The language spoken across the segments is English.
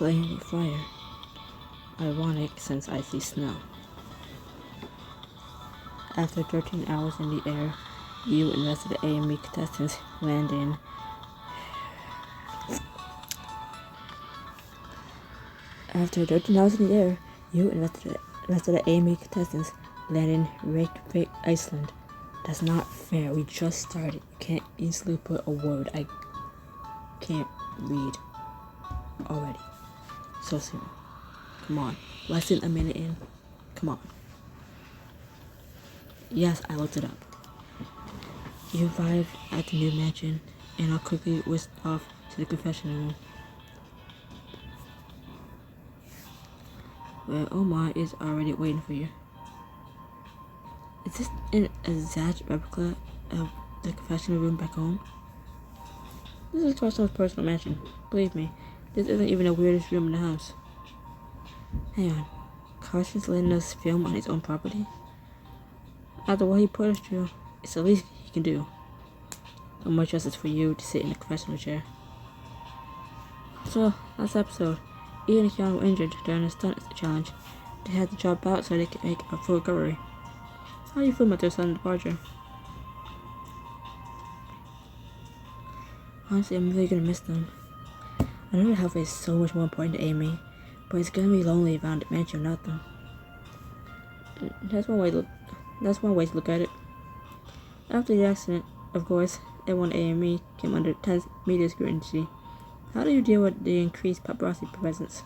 playing with fire. Ironic since I see snow. After 13 hours in the air, you and the rest of the AME contestants land in After 13 hours in the air, you and the rest of the AME contestants land in Reykjavik, Iceland. That's not fair. We just started. You can't easily put a word. I can't read already. So soon. Come on. Less than a minute in. Come on. Yes, I looked it up. You arrive at the new mansion, and I'll quickly whisk off to the confessional room, where Omar is already waiting for you. Is this an exact replica of the confessional room back home? This is Carson's personal mansion. Believe me, this isn't even the weirdest room in the house. Hang on. Carson's letting us film on his own property? After what he put us through, it's the least he can do. No more justice for you to sit in the confessional chair. So, last episode, Ian and Keanu were injured during the stunt challenge. They had to drop out so they could make a full recovery. How do you feel about their sudden departure? Honestly, I'm really gonna miss them. I know their health is so much more important to Amy, but it's gonna be lonely around the mansion without them. That's one way to look at it. After the accident, of course, everyone at AME came under intense media scrutiny. How do you deal with the increased paparazzi presence?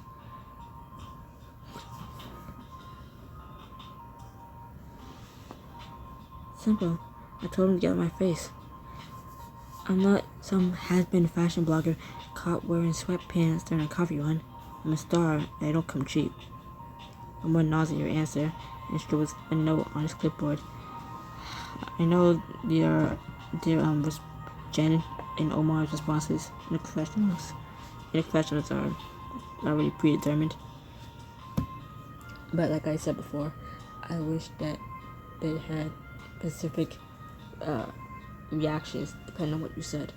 Simple. I told him to get out of my face. I'm not some has-been fashion blogger caught wearing sweatpants during a coffee run. I'm a star, and I don't come cheap. Omar nods at your answer and scribbles a note on his clipboard. I know was Jen and Omar's responses in the confessionals are already predetermined. But like I said before, I wish that they had specific reactions depending on what you said.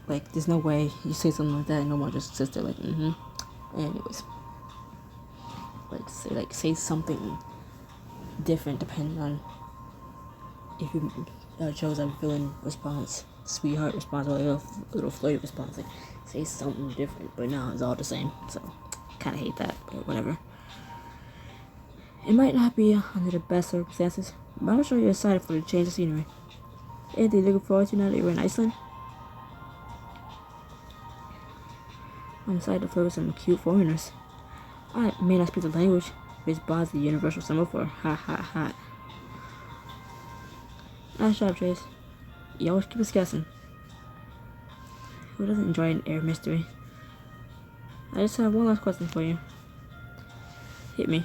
Like, there's no way you say something like that and Omar just sits there like, Anyways. Say something different depending on if you chose a villain response, sweetheart response, or a little flirty response. Like, say something different, but no, it's all the same. So, kind of hate that, but whatever. It might not be under the best circumstances, but I'm sure you're excited for the change of scenery. Anything you're looking forward to now that you're in Iceland? I'm excited to flirt with some cute foreigners. I may not speak the language, but it's Bob's the universal symbol for ha. Nice job, Chase. You always keep us guessing. Who doesn't enjoy an air mystery? I just have one last question for you. Hit me.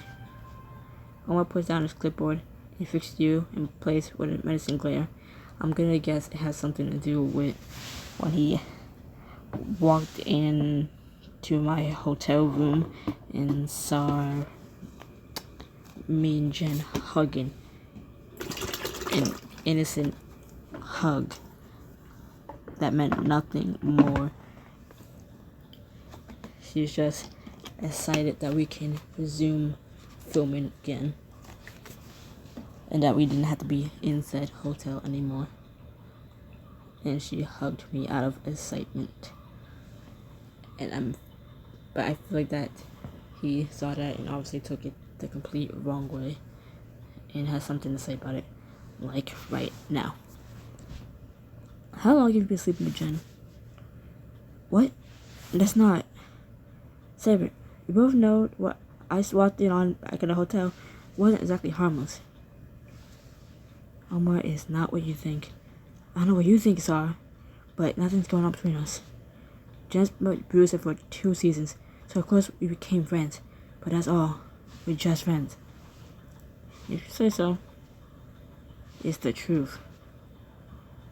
Omar puts down his clipboard and fixes you in place with a menacing glare. I'm gonna guess it has something to do with when he walked in to my hotel room and saw me and Jen hugging. An innocent hug that meant nothing more. She's just excited that we can resume filming again and that we didn't have to be in said hotel anymore. And she hugged me out of excitement. But I feel like that he saw that and obviously took it the complete wrong way and has something to say about it, like right now. How long have you been sleeping with Jen? What? That's not. Save it. We both know what I walked in on back in the hotel wasn't exactly harmless. Omar is not what you think. I don't know what you think are, but nothing's going on between us. Jen's been Bruiser for 2 seasons, so of course we became friends. But that's all. We're just friends. If you say so. It's the truth.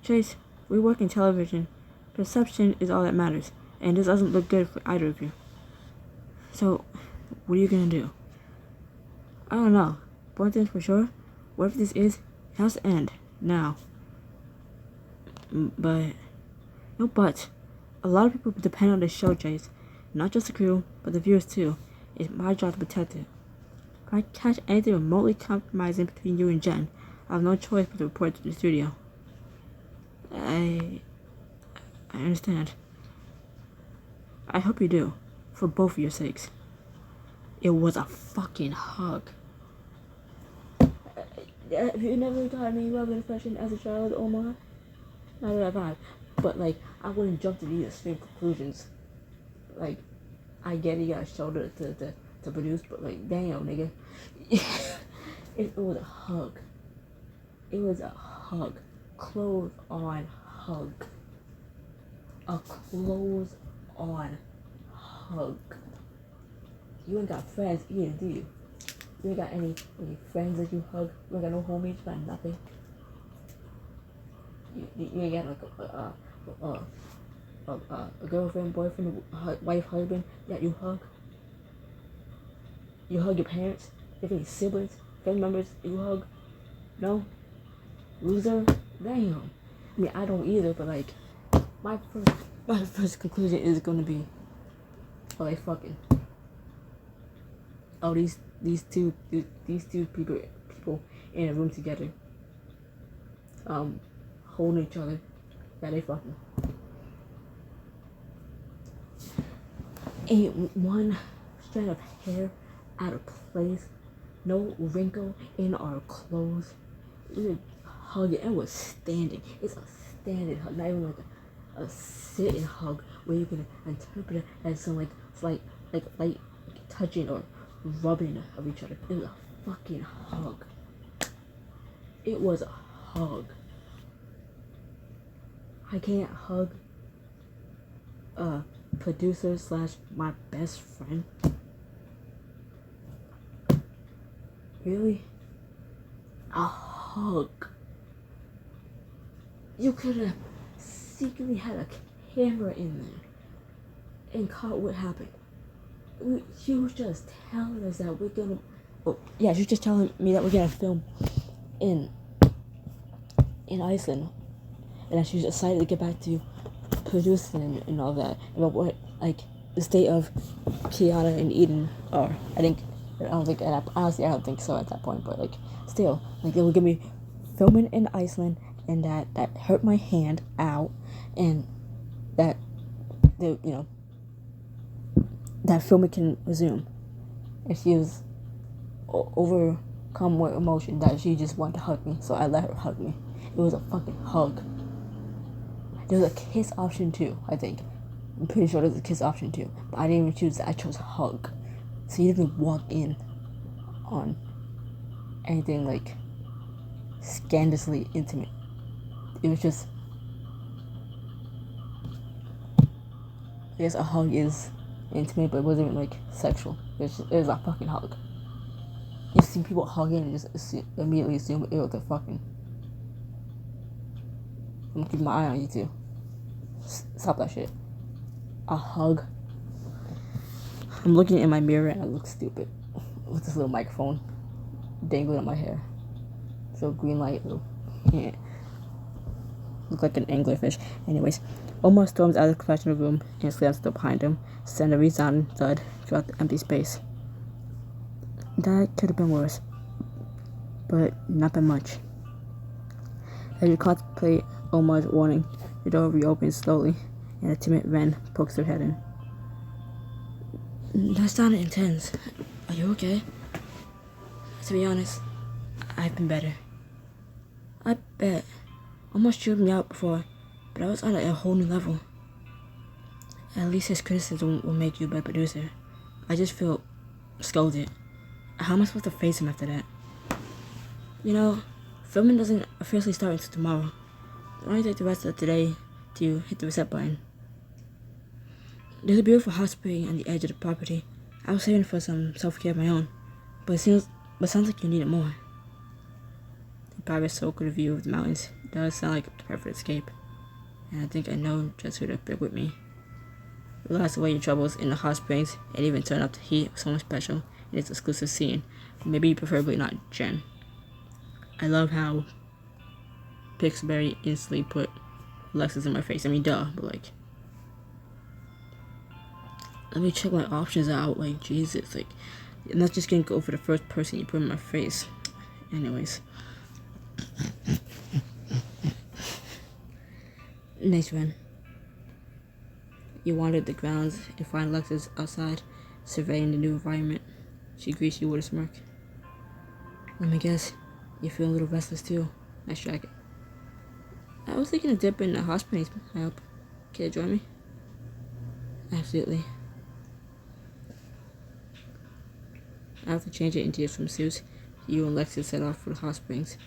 Chase, we work in television. Perception is all that matters, and this doesn't look good for either of you. So, what are you gonna do? I don't know. But one thing's for sure, whatever this is, it has to end. Now. But, no buts. A lot of people depend on this show, Chase. Not just the crew, but the viewers too. It's my job to protect it. If I catch anything remotely compromising between you and Jen, I have no choice but to report it to the studio. I understand. I hope you do, for both of your sakes. It was a fucking hug. Have you never got any love impression as a child, Omar? Not that I've had. But, like, I wouldn't jump to these extreme conclusions. Like, I get it, you got a shoulder to produce, but, like, damn, nigga. It was a hug. It was a hug. Close-on hug. A close-on hug. You ain't got friends either, do you? You ain't got any friends that you hug? You ain't got no homies? You got nothing? You ain't got like a girlfriend, boyfriend, wife, husband that you hug? You hug your parents? You have any siblings, family members that you hug? No? Loser? Damn. I mean, I don't either, but like, my first conclusion is gonna be, oh, they fucking. Oh, these two people in a room together, holding each other. Yeah, they fucking. Ain't one strand of hair out of place, no wrinkle in our clothes. We were hugging and we're standing. It's a standing hug, not even like a sitting hug where you can interpret it as some like touching or rubbing of each other. It was a fucking hug. It was a hug. I can't hug a producer / my best friend. Really? A hug. You could have secretly had a camera in there and caught what happened. She was just telling us that we're gonna. Oh, yeah, she was just telling me that we're gonna film in Iceland, and that she was excited to get back to producing and all that. About what, like, the state of Kiana and Eden are. I don't think so at that point. But like, still, like, they were gonna be filming in Iceland, and that hurt my hand out, and that that filming can resume. And she was overcome with emotion that she just wanted to hug me, so I let her hug me. It was a fucking hug. There was a kiss option too, I think. I'm pretty sure there was a kiss option too, but I didn't even choose that. I chose hug. So you didn't even walk in on anything like scandalously intimate. It was just, I guess a hug is intimate, but it wasn't like sexual. It was a fucking hug. You see people hugging and just immediately assume it was a fucking. I'm gonna keep my eye on you too. Stop that shit. A hug. I'm looking in my mirror and I look stupid with this little microphone dangling on my hair. So green light, yeah. Look like an anglerfish. Anyways, Omar storms out of the confessional room and slams the door behind him, sending a resounding thud throughout the empty space. That could have been worse, but not by much. As you contemplate Omar's warning, the door reopens slowly, and a timid Ren pokes her head in. That sounded intense. Are you okay? To be honest, I've been better. I bet. Almost chewed me out before, but I was on a whole new level. At least his criticism will make you a better producer. I just feel scolded. How am I supposed to face him after that? You know, filming doesn't officially start until tomorrow. I'll only take the rest of today to hit the reset button. There's a beautiful hot spring on the edge of the property. I was saving for some self-care of my own, but sounds like you need it more. The private so-called view of the mountains does sound like the perfect escape, and I think I know just who to pick with me. Relax away your troubles in the hot springs and even turn up the heat with someone special in its exclusive scene. Maybe preferably not Jen. I love how Pixberry instantly put Alexis in my face. I mean, duh, but like, let me check my options out. Like, Jesus, like, I'm not just gonna go for the first person you put in my face. Anyways. Next one. You wandered the grounds and find Alexis outside, surveying the new environment. She greets you with a smirk. Let me guess, you feel a little restless too. Nice jacket. I was thinking of dipping in the hot springs. I hope. Can you join me? Absolutely. After changing into your swimsuits, you and Lexus set off for the hot springs.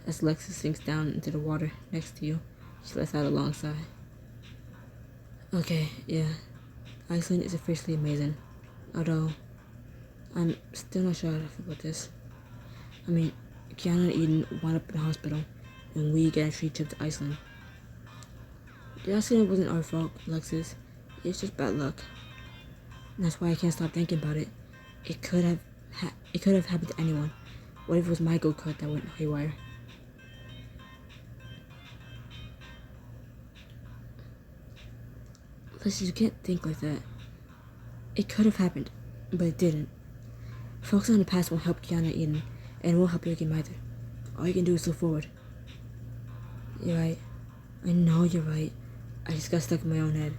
As Lexus sinks down into the water next to you, she lets out a long sigh. Okay, yeah. Iceland is officially amazing. Although, I'm still not sure how to feel about this. I mean, Kiana and Eden wound up in the hospital, and we get a free trip to Iceland. The accident wasn't our fault, Lexus. It's just bad luck. And that's why I can't stop thinking about it. It could have happened to anyone. What if it was my go-kart that went haywire? Lexus, you can't think like that. It could have happened, but it didn't. Focusing on the past won't help Kiana and Eden, and it won't help your game either. All you can do is look forward. You're right. I know you're right. I just got stuck in my own head.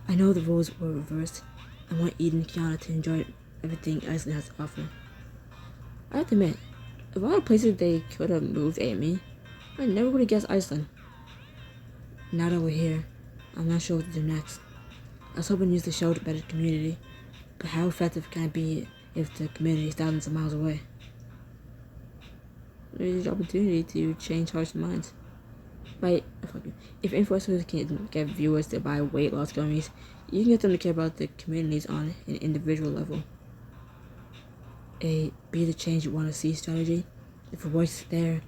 I know the roles were reversed. I want Eden and Kiana to enjoy everything Iceland has to offer. I have to admit, of all the places they could have moved Amy, I never would have guessed Iceland. Now that we're here, I'm not sure what to do next. I was hoping to use the show to better the community, but how effective can it be if the community is thousands of miles away? There's an opportunity to change hearts and minds. Right, if influencers can get viewers to buy weight loss gummies, you can get them to care about the communities on an individual level. A be the change you want to see strategy. If it works, there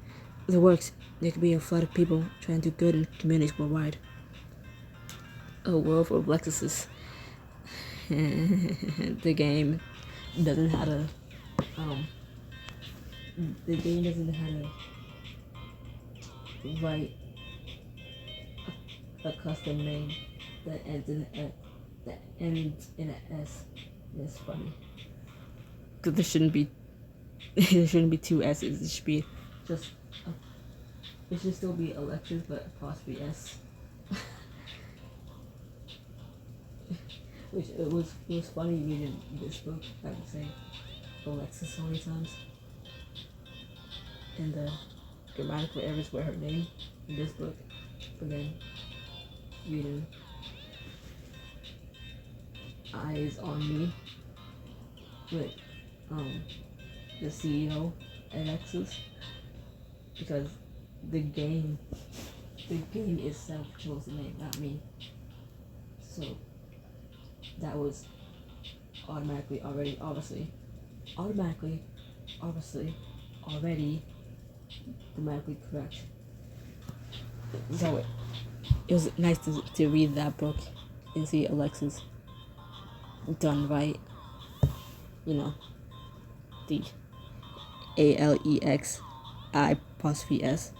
could be a flood of people trying to do good in communities worldwide. A world full of Lexuses. The game doesn't have a write a custom name that ends in an S. It's funny. Because there shouldn't be two S's. It should be just it should still be Alexis but apostrophe S. Which it was funny reading this book. I would say Alexis so many times. And the grammatical errors were her name in this book. But then reading Eyes on Me with the CEO Alexis, because the game itself chose the name, not me. So that was automatically grammatically correct. So it was nice to read that book and see Alexis done right. You know, the ALEXI apostrophe S.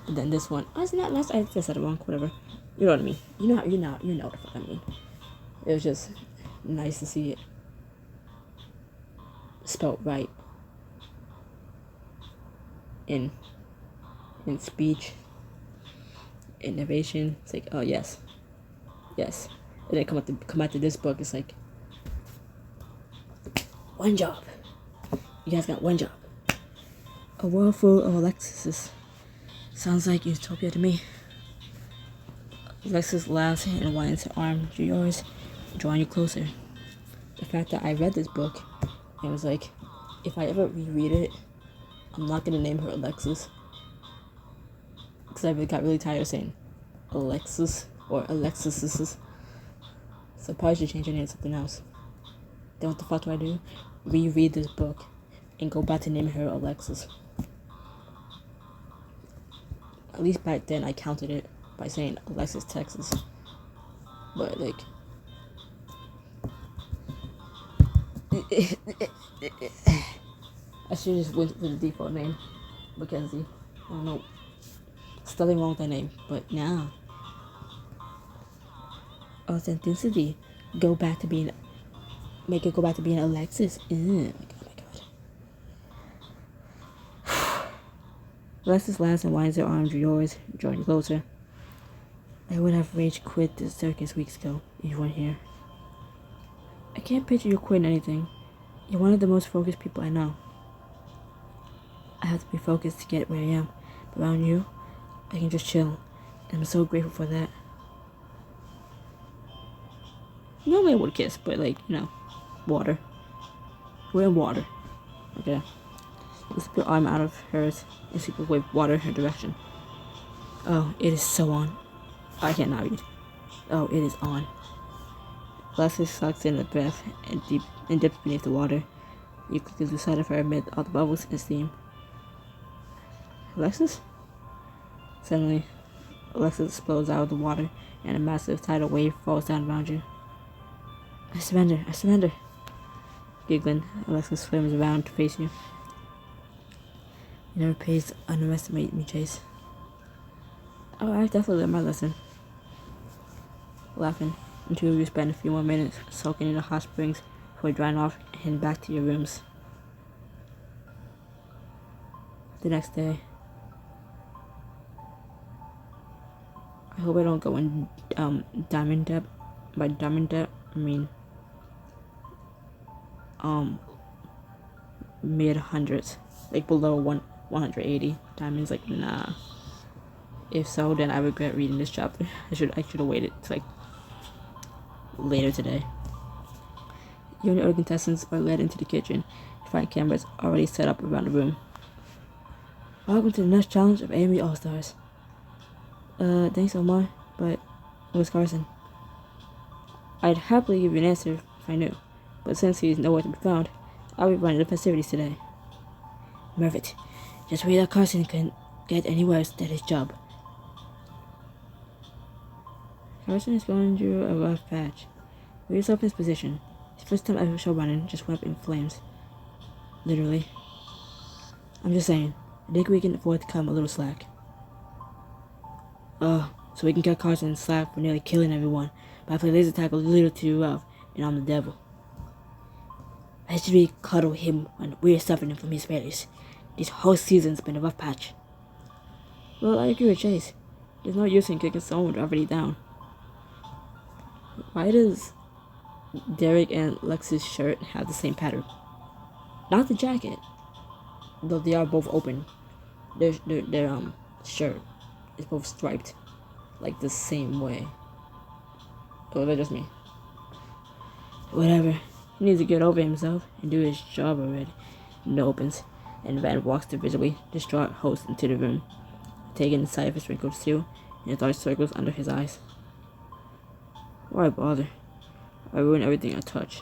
And then this one, oh, it's not nice. I just said it wrong. Whatever. You know what I mean. You know what the fuck I mean. It was just nice to see it spelt right in speech, innovation. It's like, oh yes. And then come out to this book. It's like one job. You guys got one job. A world full of Alexis. Sounds like utopia to me. Alexis laughs and winds her arm to yours, drawing you closer. The fact that I read this book, it was like, if I ever reread it, I'm not gonna name her Alexis, because I got really tired of saying Alexis or Alexis. So I probably should change her name to something else. Then what the fuck do I do? Reread this book and go back to naming her Alexis. At least back then I counted it by saying Alexis, Texas. But like, I should just went with the default name, Mackenzie. I don't know. There's nothing wrong with that name, but now authenticity. Go back to being, make it go back to being Alexis. Oh my god. Alexis laughs and winds her arm through yours, drawing you closer. I would have rage quit the circus weeks ago if you weren't here. I can't picture you quitting anything. You're one of the most focused people I know. I have to be focused to get where I am. But around you, I can just chill. And I'm so grateful for that. Normally I would kiss, but like, water. We're in water. Okay. Let's put your arm out of hers and see if we wave water in her direction. Oh, it is so on. I cannot read. Oh, it is on. Alexis sucks in a breath and dips beneath the water. You quickly lose sight of her amid all the bubbles and steam. Alexis? Suddenly, Alexis explodes out of the water and a massive tidal wave falls down around you. I surrender. Giggling, Alexis swims around to face you. You never pays to underestimate me, Chase. Oh, I've definitely learned my lesson. Laughing, the two of you spend a few more minutes soaking in the hot springs before drying off and heading back to your rooms. The next day. I hope I don't go in diamond debt. By diamond debt, I mean mid hundreds, like below 180 diamonds. Like, nah. If so, then I regret reading this chapter. I should have waited to like later today. You and the other contestants are led into the kitchen to find cameras already set up around the room. Welcome to the next challenge of AME All Stars. Thanks Omar, but where's Carson? I'd happily give you an answer if I knew, but since he's nowhere to be found, I'll be running the festivities today. Mervit, just pray that Carson can get any worse at his job. Carson is going through a rough patch. Put yourself in his position. His first time ever show running just went up in flames. Literally. I'm just saying, I think we can afford to cut him a little slack. So we can cut Carson slack for nearly killing everyone, but I play laser tag a little too rough, and I'm the devil. I should really cuddle him when we're suffering from his failures. This whole season's been a rough patch. Well, I agree with Chase. There's no use in kicking someone already down. Why does Derek and Lex's shirt have the same pattern? Not the jacket, though they are both open. Their shirt is both striped, like the same way. Oh, that's just me. Whatever. He needs to get over himself and do his job already. The door opens, and Van walks the visibly distraught host into the room, taking the sight of his wrinkled steel and his large circles under his eyes. Why bother? I ruin everything I touch.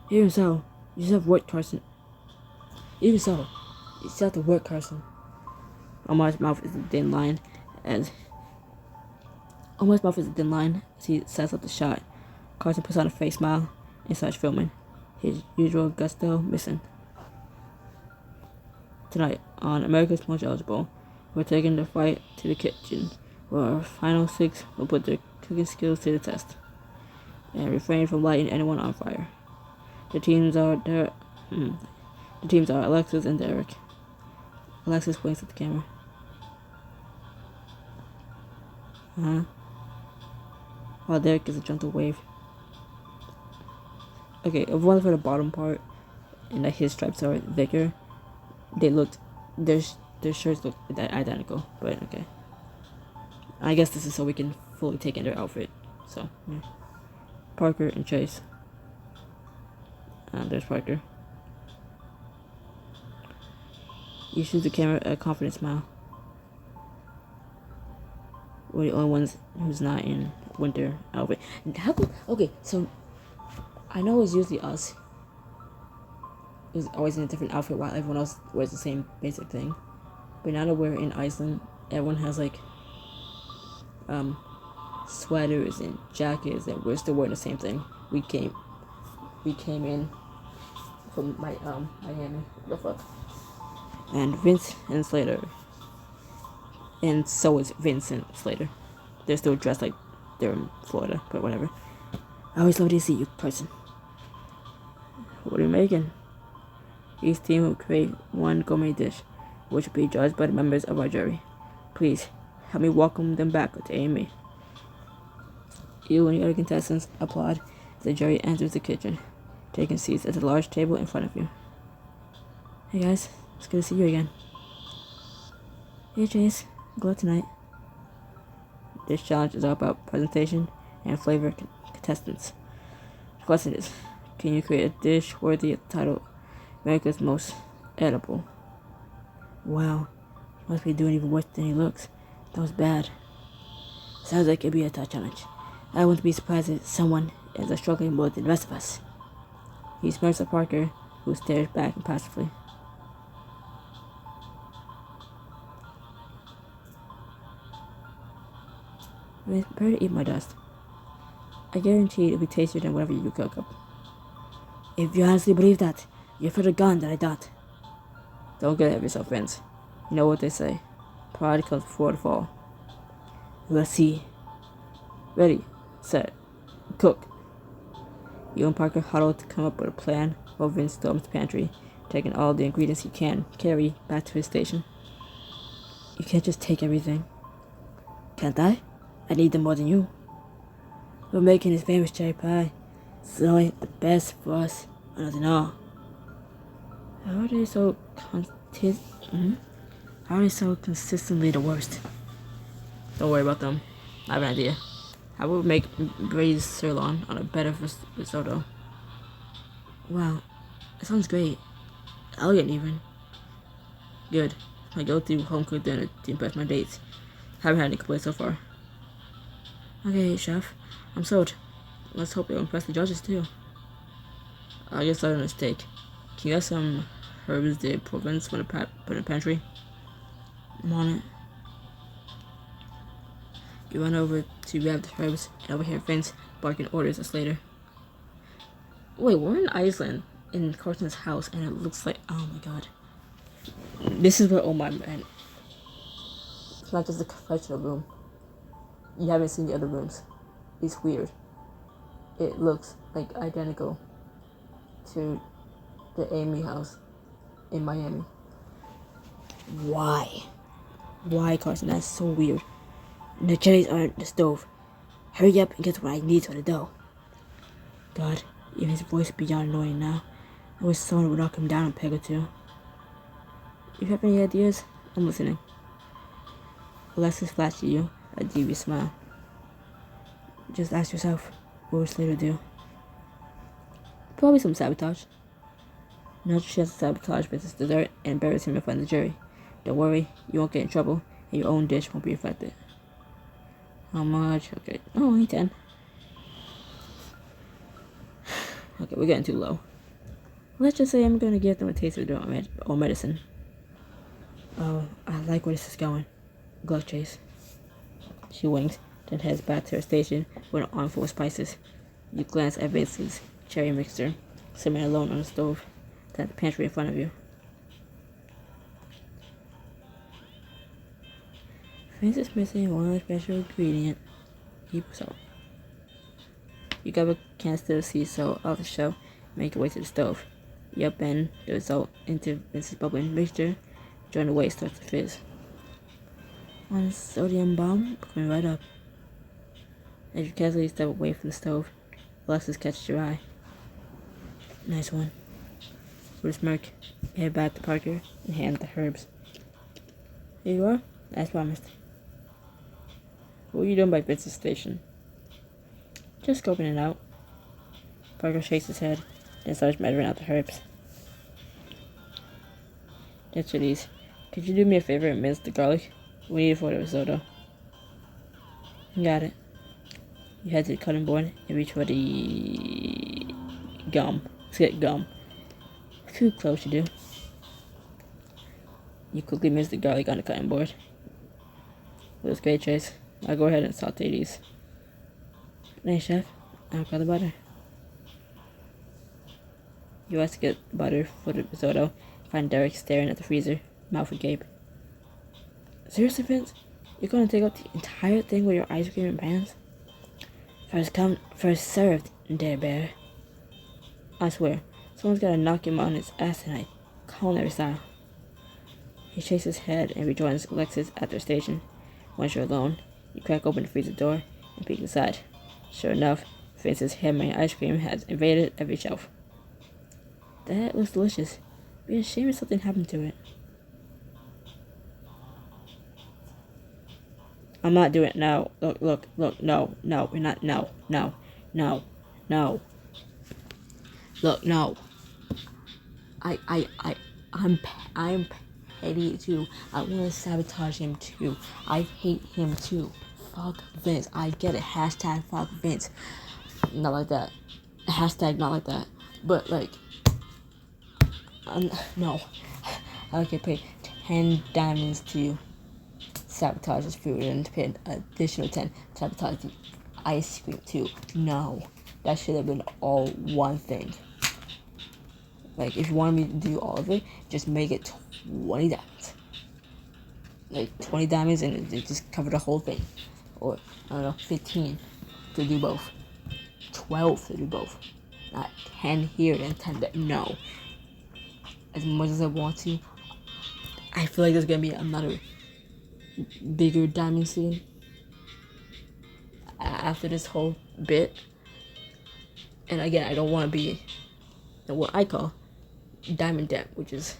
Even so, you still have work, Carson. Even so, you still have to work, Carson. Omar's mouth is a thin line as he sets up the shot. Carson puts on a fake smile and starts filming, his usual gusto missing. Tonight, on America's Most Eligible, we're taking the fight to the kitchen, where our final six will put their cooking skills to the test, and refrain from lighting anyone on fire. The teams are Alexis and Derek. Alexis winks at the camera. While Derek gives a gentle wave. Okay, if one for the bottom part, and that his stripes are thicker, their shirts look identical, but okay. I guess this is so we can fully take in their outfit. So, yeah. Parker and Chase. There's Parker. You shoot the camera a confident smile. We're the only ones who's not in winter outfit. Okay, so I know it's usually us who's always in a different outfit while everyone else wears the same basic thing. But now that we're in Iceland, everyone has like sweaters and jackets, and we're still wearing the same thing. We came in from Miami. What the fuck? And Vince and Slater. And so is Vince and Slater. They're still dressed like they're in Florida, but whatever. I always love to see you, person. What are you making? Each team will create one gourmet dish, which will be judged by the members of our jury. Please, help me welcome them back to Amy. You and the other contestants applaud as the jury enters the kitchen, taking seats at the large table in front of you. Hey guys, it's good to see you again. Hey Chase, good luck tonight. This challenge is all about presentation and flavor contestants. The question is, can you create a dish worthy of the title America's Most Edible? Wow, must be doing even worse than he looks. That was bad. Sounds like it'd be a tough challenge. I wouldn't be surprised if someone is struggling more than the rest of us. He smirks at Parker, who stares back impassively. I prepare to eat my dust. I guarantee it'll be tastier than whatever you cook up. If you honestly believe that, you're further gone than I thought. Don't get ahead of yourself, Vince. You know what they say. Pride comes before the fall. Let's see. Ready, set, cook. You and Parker huddle to come up with a plan while Vince storms the pantry, taking all the ingredients he can carry back to his station. You can't just take everything. Can't I? I need them more than you. We're making this famous cherry pie. It's only the best for us, and nothing all. How are they so consistently the worst? Don't worry about them. I have an idea. How about we make braised sirloin on a bed of risotto? Wow, that sounds great. Elegant even. Good. My go-to home-cooked dinner to impress my dates. Haven't had any complaints so far. Okay, chef. I'm sold. Let's hope it'll impress the judges too. I guess I made a mistake. Can you have some herbs de Provence put in the pantry? I'm on it. You run over to grab the herbs and overhear Vince barking orders us later. Wait, we're in Iceland, in Carson's house, and it looks like, oh my god. This is where Omar went. It's not just the confessional room. You haven't seen the other rooms. It's weird. It looks like identical to the Amy house in Miami. Why? Why, Carson? That's so weird. The cherries aren't the stove. Hurry up and get what I need for the dough. God, even his voice is beyond annoying now. I wish someone would knock him down a peg or two. If you have any ideas, I'm listening. Alexis flashed at you a devious smile. Just ask yourself, what would Slater do? Probably some sabotage. Not chance to sabotage Vince's dessert and embarrass him in front of the jury. Don't worry, you won't get in trouble, and your own dish won't be affected. How much? Okay. Oh, only 10. Okay, we're getting too low. Let's just say I'm gonna give them a taste of their own medicine. Oh, I like where this is going. Good luck, Chase. She winks, then heads back to her station with an armful of spices. You glance at Vince's cherry mixture, simmering alone on the stove, then the pantry in front of you. Vince is missing one special ingredient. Heap of salt. You grab a canister of sea salt off the shelf and make your way to the stove. You upend the salt into Vince's bubbling mixture. Join the way it starts to fizz. One sodium bomb coming right up. As you casually step away from the stove, Alexis catches your eye. Nice one. With a smirk, you head back to Parker and hand the herbs. Here you are, as promised. What are you doing by Vince's station? Just scoping it out. Parker shakes his head, then starts measuring out the herbs. That's for these. Could you do me a favor and mince the garlic? We need it for the risotto. Got it. You head to the cutting board and reach for the gum. Let's get gum. Too close to do. You quickly mince the garlic on the cutting board. Looks great, Chase. I'll go ahead and saute these. Nice, chef. I'll cut the butter. You ask to get butter for the risotto. Find Derek staring at the freezer, mouth agape. Seriously, Vince? You're gonna take out the entire thing with your ice cream and pans? First come, first served, Dare Bear. I swear, someone's gotta knock him on his ass tonight. Culinary style. He shakes his head and rejoins Alexis at their station. Once you're alone, you crack open the freezer door and peek inside. Sure enough, Vince's handmade ice cream has invaded every shelf. That looks delicious. Be a shame if something happened to it. I'm not doing it now. Look, no, we're not, no. Look, no. I'm petty too. I want to sabotage him too. I hate him too. Fuck Vince. I get it. Hashtag fuck Vince. Not like that. Hashtag not like that. But like, no. I can pay 10 diamonds to sabotage his food and pay an additional 10 to sabotage the ice cream too. No. That should have been all one thing. Like, if you want me to do all of it, just make it 20 diamonds. Like, 20 diamonds and it just cover the whole thing. Or, I don't know, 15 to do both. 12 to do both. Not 10 here and 10 there. No. As much as I want to, I feel like there's gonna be another bigger diamond scene after this whole bit. And again, I don't want to be what I call diamond debt, which is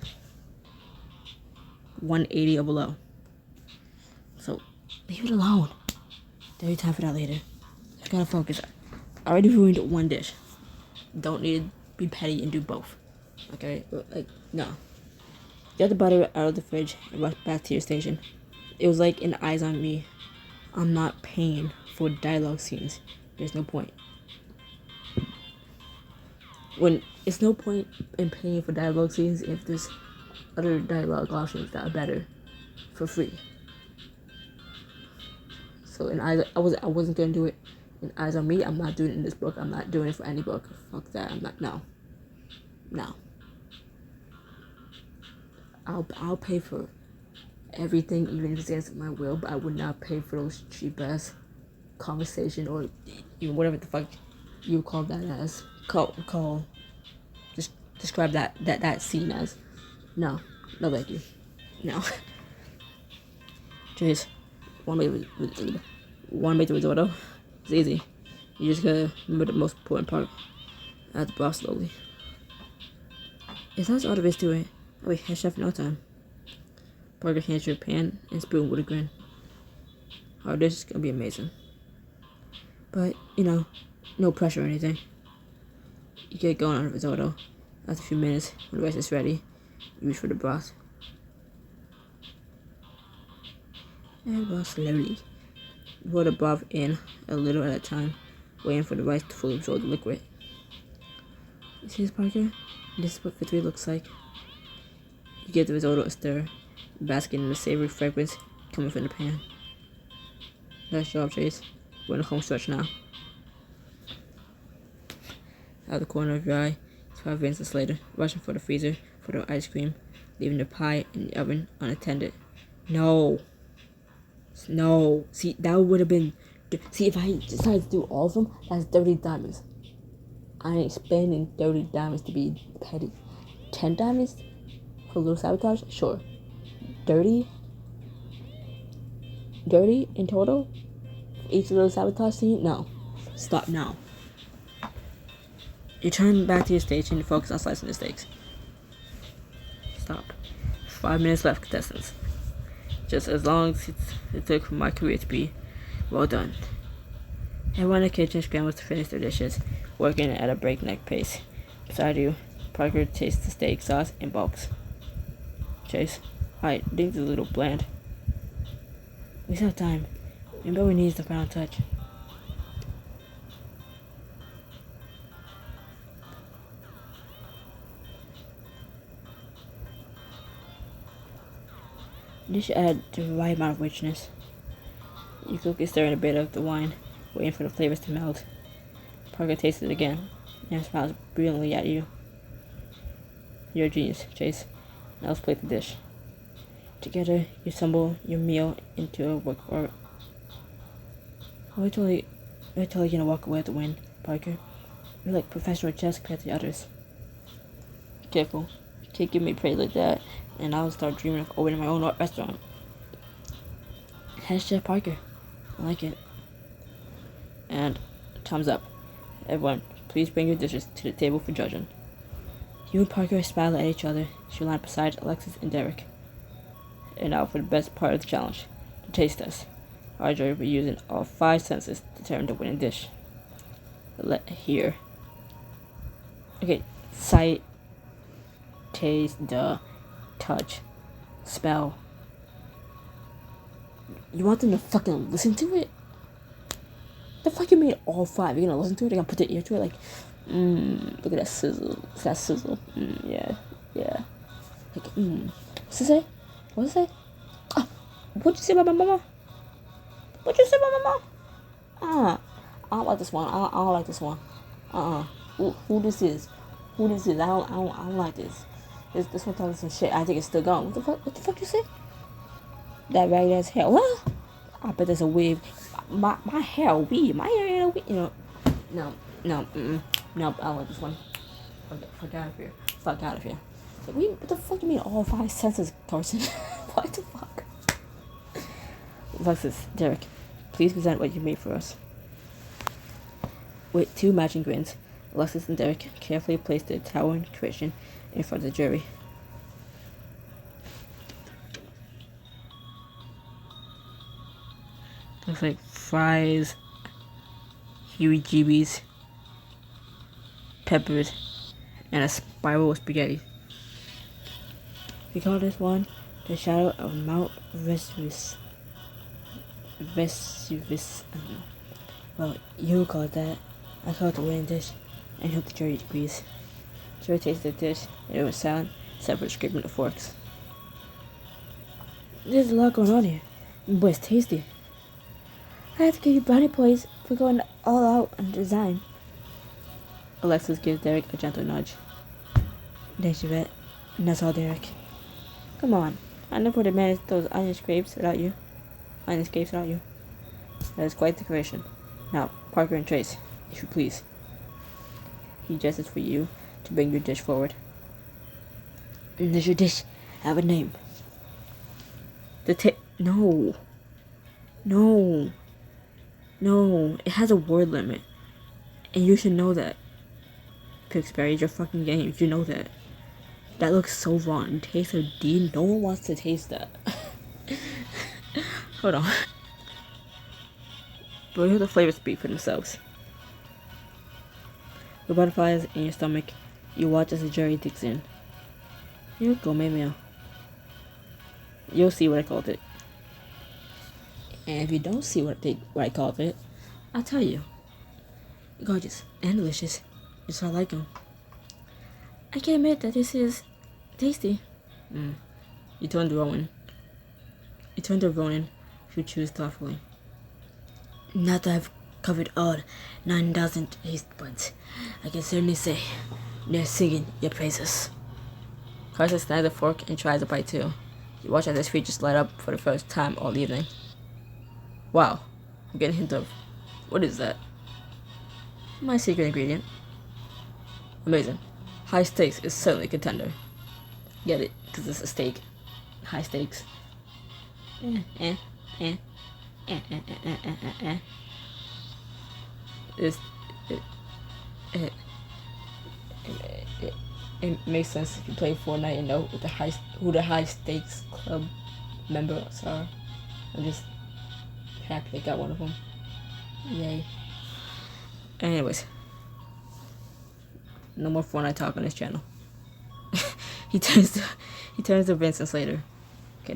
180 or below. So leave it alone. There'll be time for that later. I gotta focus. I already ruined one dish. Don't need to be petty and do both. Okay? Like, no. Get the butter out of the fridge and rush back to your station. It was like an eyes on me. I'm not paying for dialogue scenes. There's no point. When it's no point in paying for dialogue scenes if there's other dialogue options that are better for free. So in eyes, I wasn't gonna do it in Eyes on Me. I'm not doing it in this book. I'm not doing it for any book. Fuck that. I'm not. No. I'll pay for everything, even if it's against my will, but I would not pay for those cheap ass conversation or even whatever the fuck you call that as. Just describe that scene as. No thank you. No. Jeez. Wanna make the risotto? It's easy. You just gotta remember the most important part. Add the broth slowly. It's not all there is to it. Oh wait, head chef in no time. Parker hands you a pan and spoon with a grin. Our dish is gonna be amazing. But, no pressure or anything. You get going on the risotto. After a few minutes, when the rice is ready, you reach for the broth. And broth slowly. You pour the broth in a little at a time, waiting for the rice to fully absorb the liquid. You see this, Parker? This is what victory looks like. You give the risotto a stir, basking in the savory fragrance coming from the pan. Nice job, Chase. We're in the home stretch now. Out of the corner of your eye, 5 minutes later, rushing for the freezer for the ice cream, leaving the pie in the oven unattended. No. See, that would have been. See, if I decided to do all of them, that's 30 diamonds. I ain't spending 30 diamonds to be petty. 10 diamonds for a little sabotage? Sure. 30 in total? Each little sabotage scene? No. Stop now. You turn back to your station and focus on slicing the steaks. Stop. 5 minutes left, contestants. Just as long as it took for my career to be well done. Everyone in the kitchen scrambles to finish their dishes, working at a breakneck pace. Beside you, Parker tastes the steak sauce in bulks. Chase, I think it's a little bland. We still have time. Nobody needs the final touch. This should add the right amount of richness. You cook and stir in a bit of the wine, waiting for the flavors to melt. Parker tastes it again, and smiles brilliantly at you. You're a genius, Chase. Now let's plate the dish. Together, you assemble your meal into a work of art. You're totally gonna walk away with the win, Parker. You're like professional chess compared to the others. Careful. You can't give me praise like that, and I'll start dreaming of opening my own restaurant. Head Chef Parker. I like it. And thumbs up. Everyone, please bring your dishes to the table for judging. You and Parker smile at each other. She lined beside Alexis and Derek. And now for the best part of the challenge, the taste test. Our jury will be using all 5 senses to determine the winning dish. Hear. Okay, sight, taste, touch, smell. You want them to fucking listen to it? The fuck you mean all 5? You're gonna listen to it? You're gonna put their ear to it like, look at that sizzle. It's that sizzle. Yeah. Like, what's it say? What's it say? Oh, what'd you say about my mama? What'd you say about my mama? I don't like this one. I don't like this one. Who this is? Who this is? I don't like this. This one talking some shit. I think it's still going. What the fuck you say? That ragged ass hair. What? I bet there's a weave. My hair a weave. My hair ain't a weave. You know. No. I don't like this one. Fuck out of here. Fuck out of here. Like, what the fuck do you mean all 5 senses, Carson? What the fuck? Alexis, Derek, please present what you made for us. With 2 matching grins, Alexis and Derek carefully placed the towering creation in front of the jury. Looks like fries, heebie-jeebies, peppers, and a spiral of spaghetti. We call this one the shadow of Mount Vesuvius. Well, you call it that. I call it the winning dish, and hope the jury agrees. The jury tasted the dish, and it was silent, except for the scraping of the forks. There's a lot going on here, but it's tasty. I have to give you brownie points for going all out on design. Alexis gives Derek a gentle nudge. Thanks, Yvette. And that's all, Derek. Come on, I never would have managed those onion scrapes without you. That is quite the creation. Now, Parker and Trace, if you please. He gestures for you to bring your dish forward. And does your dish have a name? No. It has a word limit. And you should know that. Pixbury, your fucking game. You know that. That looks so wrong. Taste of D. No one wants to taste that. Hold on. But hear the flavors speak for themselves. The butterflies in your stomach. You watch as the jury digs in. Here you go, meal. You'll see what I called it. And if you don't see what I called it, I'll tell you. Gorgeous and delicious. Just how I like them. I can admit that this is tasty. You turned to Ronan, who chews thoughtfully. Now that I've covered all 9,000 taste buds, I can certainly say they're singing your praises. Carson snags a fork and tries a bite too. You watch as his features light up for the first time all evening. Wow, I'm getting a hint of, what is that? My secret ingredient. Amazing. High stakes is certainly a contender. Get it, because it's a steak. High stakes. It makes sense if you play Fortnite and know who the high stakes club members are. I'm just happy I got one of them. Yay. Anyways, no more Fortnite talk on this channel. he turns to Vincent later. Okay,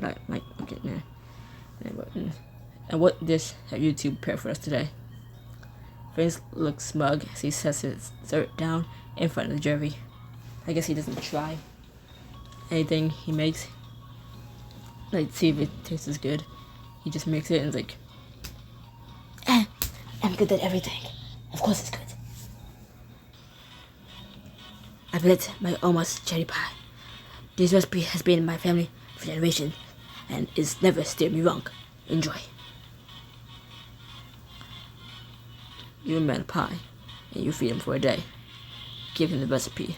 And what dish have you two prepared for us today? Vince looks smug as he sets his dessert down in front of the jury. I guess he doesn't try anything he makes. Like, see if it tastes as good. He just makes it and is like, I'm good at everything. Of course it's good. I built my almost cherry pie. This recipe has been in my family for generations and is never steered me wrong. Enjoy. You make a pie, and you feed him for a day. Give him the recipe,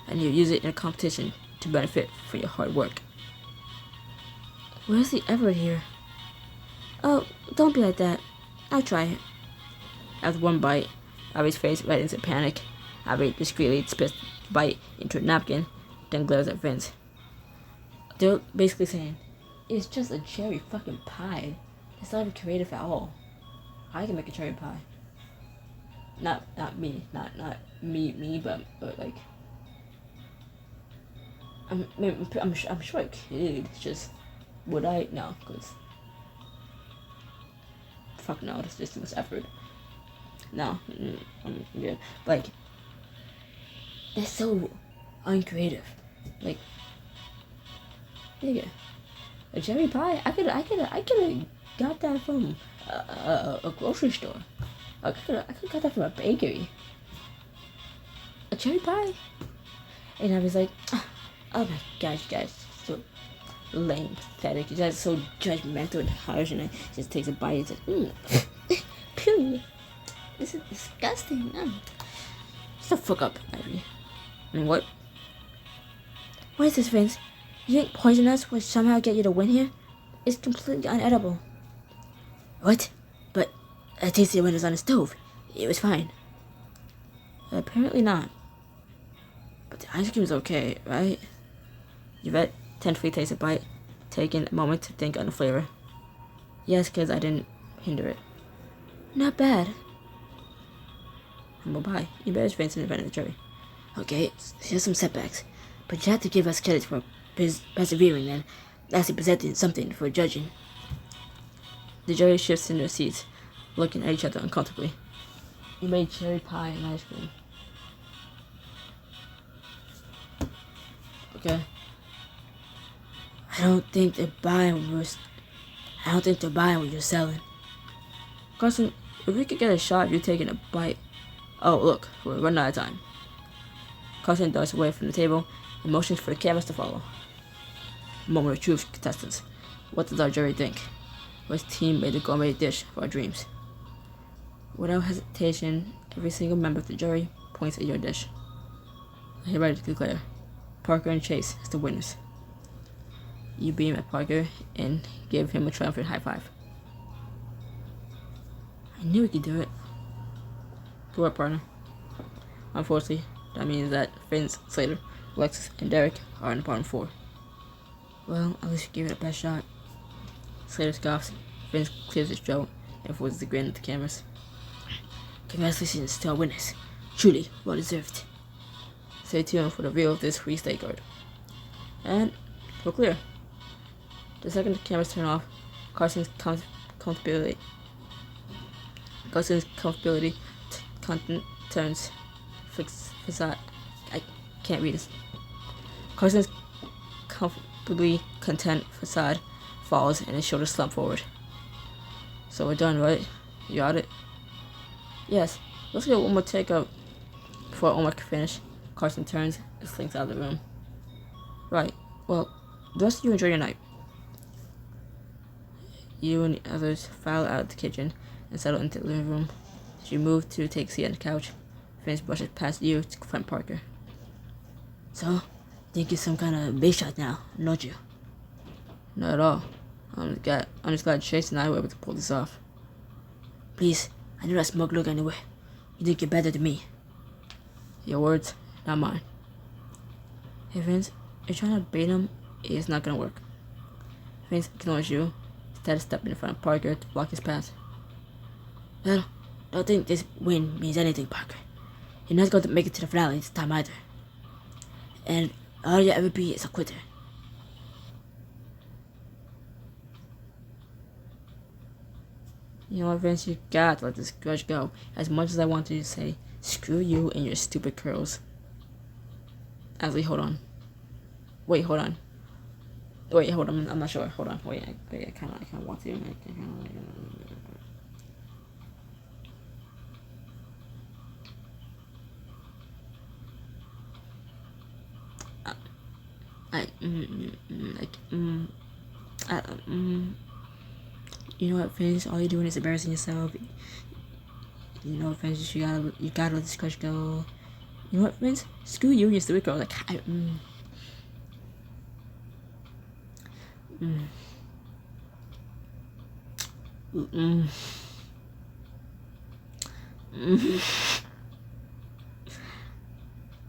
and you use it in a competition to benefit for your hard work. Where's the effort here? Oh, don't be like that. I'll try it. After one bite, Abby's face redens in panic. Abby discreetly spits the bite into a napkin, then glares at Vince. They're basically saying, it's just a cherry fucking pie. It's not even creative at all. I can make a cherry pie. Not me, not me, but like, I'm sure I could. It's just, would I? No, cause fuck no, that's just too much effort. No, I'm good. Like, that's so uncreative. Like, nigga, a cherry pie? I could have got that from a grocery store. I could have got that from a bakery. A cherry pie? And I was like, oh my gosh, you guys, so lame, pathetic. You guys are so judgmental and harsh, and I just takes a bite and says, pew, this is disgusting. Shut the fuck up, Ivy. And what? What is this, Vince? You think poison us will somehow get you to win here? It's completely unedible. What? But I tasted it when it was on the stove. It was fine. Apparently not. But the ice cream is okay, right? Yvette tentatively takes a bite, taking a moment to think on the flavor. Yes, because I didn't hinder it. Not bad. Humble pie. Yvette is Vince and Yvette and the jury. Okay, here's some setbacks. But you have to give us credit for persevering and actually presenting something for judging. The jury shifts in their seats, looking at each other uncomfortably. You made cherry pie and ice cream. Okay. I don't think they're buying what you're selling. Carson, if we could get a shot of you taking a bite. Oh, look, we're running out of time. Carson darts away from the table and motions for the cameras to follow. Moment of truth, contestants. What does our jury think? Which team made a gourmet dish for our dreams? Without hesitation, every single member of the jury points at your dish. I hereby declare Parker and Chase as the winners. You beam at Parker and give him a triumphant high five. I knew we could do it. Good work, partner. Unfortunately, that means that Vince, Slater, Alexis, and Derek are in the bottom four. Well, at least we gave it a best shot. Slater scoffs, Vince clears his throat, and forces a grin at the cameras. Congratulations to our winners. Truly well deserved. Stay tuned for the reveal of this free state card. And we're clear. The second the cameras turn off, Carson's comfortability turns facade. I can't read this. Carson's comfortably content facade falls and his shoulders slump forward. So we're done, right? You got it? Yes. Let's get one more takeout before Omar can finish. Carson turns and slinks out of the room. Right. Well, the rest of you enjoy your night. You and the others file out of the kitchen and settle into the living room. As you move to take a seat on the couch, Vince brushes past you to confront Parker. So, think you're some kind of big shot now, don't you? Not at all. I'm just glad Chase and I were able to pull this off. Please, I know that smug look anyway. You think you're better than me. Your words, not mine. Hey Vince, you're trying to bait him, it's not gonna work. Vince ignores you, instead of stepping in front of Parker to block his path. Well, don't think this win means anything, Parker. You're not going to make it to the finale this time either. And all you'll ever be is a quitter. You know what, Vince, you got to let this grudge go. As much as I want to say, screw you and your stupid curls. Ashley, hold on. Wait, hold on. Wait, hold on. I'm not sure. Hold on. Wait, I kind of want to. You know what, Vince? All you're doing is embarrassing yourself. You know, Vince, you gotta let this crush go. You know what, Vince? Screw you, you're stupid girl. Like,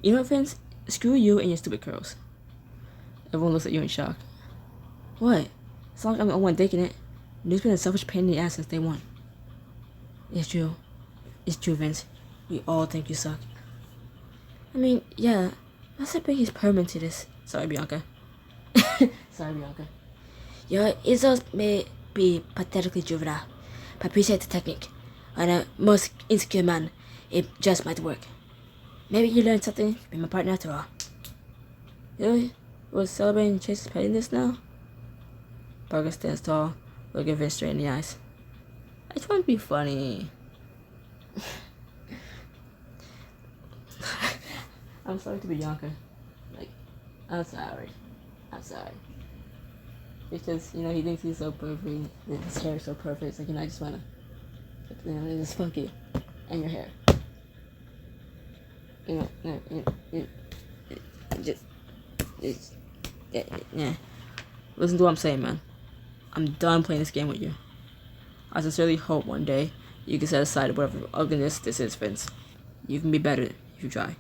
You know what, Vince? Screw you and your stupid curls. Everyone looks at you in shock. What? It's not like I'm the only one taking it. You've been a selfish pain in the ass since day one. It's true. It's true, Vince. We all think you suck. I mean, yeah. That's the biggest permanent to this. Sorry, Bianca. Sorry, Bianca. Your insults may be pathetically juvenile, but I appreciate the technique. On a most insecure man, it just might work. Maybe you learned something. Be my partner after all. Really? We're celebrating Chase's pettiness now? Parker stands tall, looking Vince straight in the eyes. I just want to be funny. I'm sorry to be Bianca. Like, I'm sorry. Because, you know, he thinks he's so perfect, and his hair is so perfect. It's like, you know, I just want to, just fuck you and your hair. Yeah. Listen to what I'm saying, man. I'm done playing this game with you. I sincerely hope one day you can set aside whatever ugliness this is, Vince. You can be better if you try.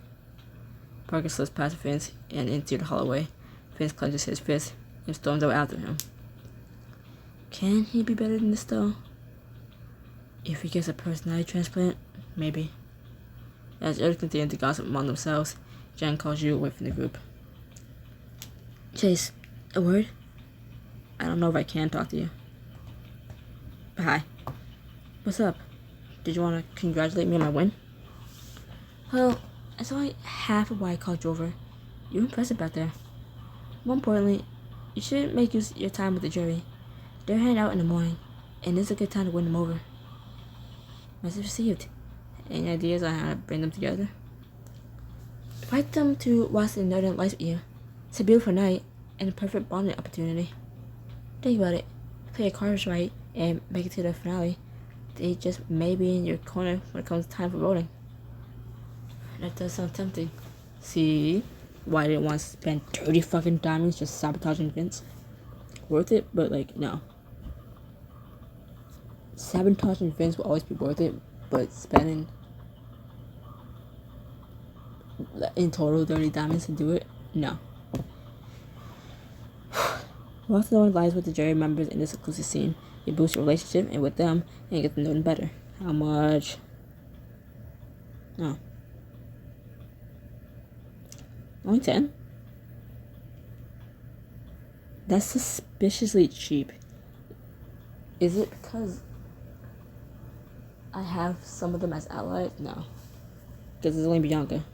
Parker slips past Vince and into the hallway. Vince clenches his fist and storms out after him. Can he be better than this, though? If he gets a personality transplant, maybe. As others continue to gossip among themselves, Jen calls you away from the group. Chase, a word? I don't know if I can talk to you. But hi. What's up? Did you want to congratulate me on my win? Well, that's only half of why I called you over. You're impressive back there. More importantly, you shouldn't make use of your time with the jury. They're heading out in the morning, and it's a good time to win them over. Message received. Any ideas on how to bring them together? Invite them to watch the Northern Lights with you. It's a beautiful night and a perfect bonding opportunity. Think about it. Play your cards right and make it to the finale. They just may be in your corner when it comes time for voting. That does sound tempting. See why I didn't want to spend 30 fucking diamonds just sabotaging Vince? Worth it, but like, no. Sabotaging Vince will always be worth it, but spending in total 30 diamonds to do it, no. Whilst no one lies with the jury members in this exclusive scene, you boost your relationship and with them and get to know them better. How much? Oh. Only 10? That's suspiciously cheap. Is it because I have some of them as allies? No. Because it's only Bianca.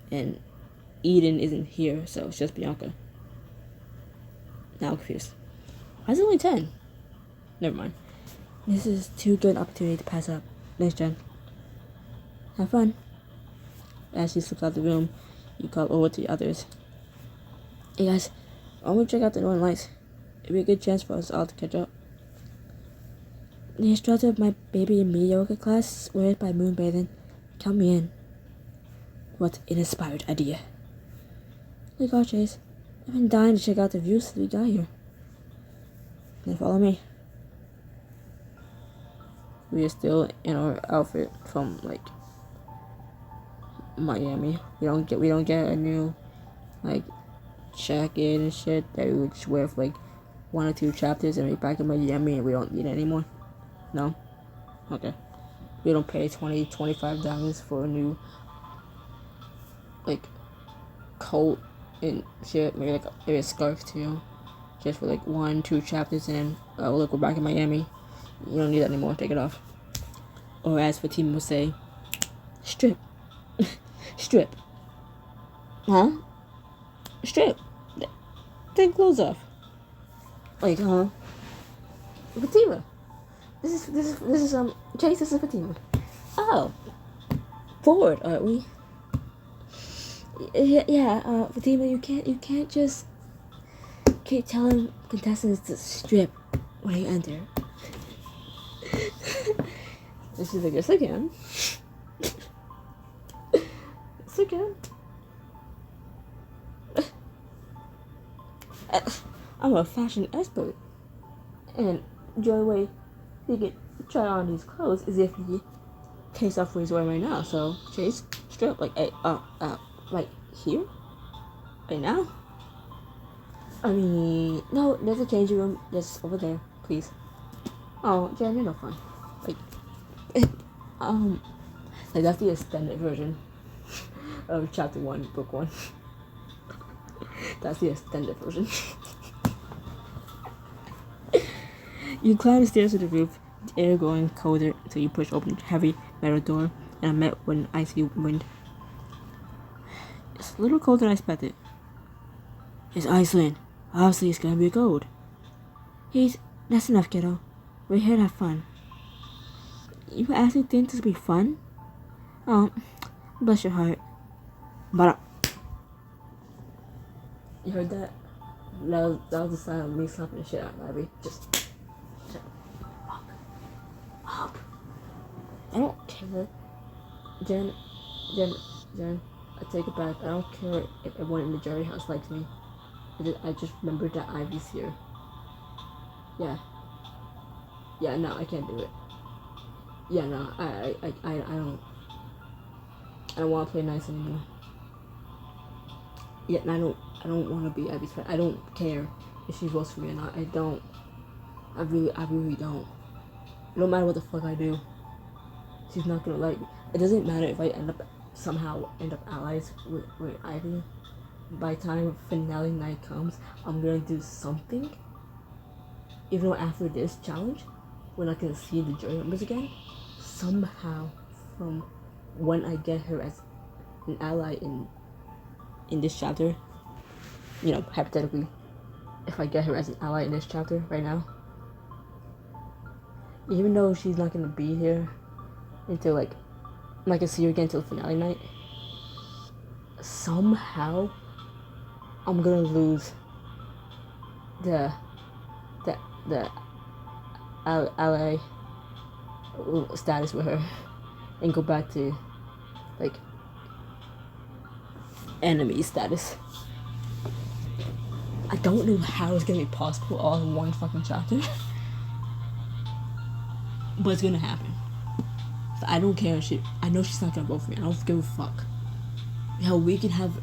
And Eden isn't here, so it's just Bianca. Now I'm confused. Why is it only 10? Never mind. This is too good an opportunity to pass up. Thanks, Jen. Have fun. As she slips out the room, you call over to the others. Hey guys, I want to check out the Northern Lights. It'd be a good chance for us all to catch up. The instructor of my baby and me yoga class swears by moonbathing. Count me in. What an inspired idea. Hey, go, Chase. I've been dying to check out the views since we got here. Then follow me. We are still in our outfit from like Miami. We don't get a new like jacket and shit that we would just wear for like 1 or 2 chapters and we're back in Miami and we don't need it anymore. No? Okay. We don't pay $25 for a new like coat and shit, maybe a scarf too. Just for like 1, 2 chapters and look, we're back in Miami. You don't need that anymore, take it off. Or as Fatima would say, strip. Strip. Huh? Strip. Take clothes off. Like, huh? Fatima. This is Chase, this is Fatima. Oh. Forward, aren't we? Yeah, Fatima, you can't just keep telling contestants to strip when you enter. And she's like, yes, I can. Yes, I can. I'm a fashion expert. And the only way he can try on these clothes is if he takes off what he's wearing right now. So, Chase, straight up, like, hey, like, here? Right now? I mean, no, there's a changing room just over there, please. Oh, Jen, you're no fun. Like, like that's the extended version of chapter 1, book 1. That's the extended version. You climb the stairs to the roof, the air growing colder until you push open a heavy metal door and are met with an icy wind. It's a little colder than I expected. It's Iceland. Obviously, it's gonna be cold. That's enough, kiddo. We're here to have fun. You actually think this will be fun? Oh, bless your heart. But you heard that? That was the sound of me slapping the shit out of Abby. Just shut up. I don't care. Jen, I take it back. I don't care if everyone in the Jerry house likes me. I just remembered that Ivy's here. Yeah, no, I can't do it. Yeah, no, I don't want to play nice anymore. Yeah, and I don't want to be Abby's friend. I don't care if she votes for me or not. I don't. I really don't. No matter what the fuck I do, she's not gonna like me. It doesn't matter if I somehow end up allies with Ivy. By the time finale night comes, I'm gonna do something. Even though after this challenge, we're not gonna see the jury members again. Somehow, from when I get her as an ally in this chapter, you know, hypothetically, if I get her as an ally in this chapter right now, even though she's not gonna be here until like, I'm not gonna see her again until finale night, somehow I'm gonna lose the ally status with her and go back to like enemy status. I don't know how it's gonna be possible all in one fucking chapter. But it's gonna happen. So I don't care. I know she's not gonna vote for me. I don't give a fuck. Hell, we can have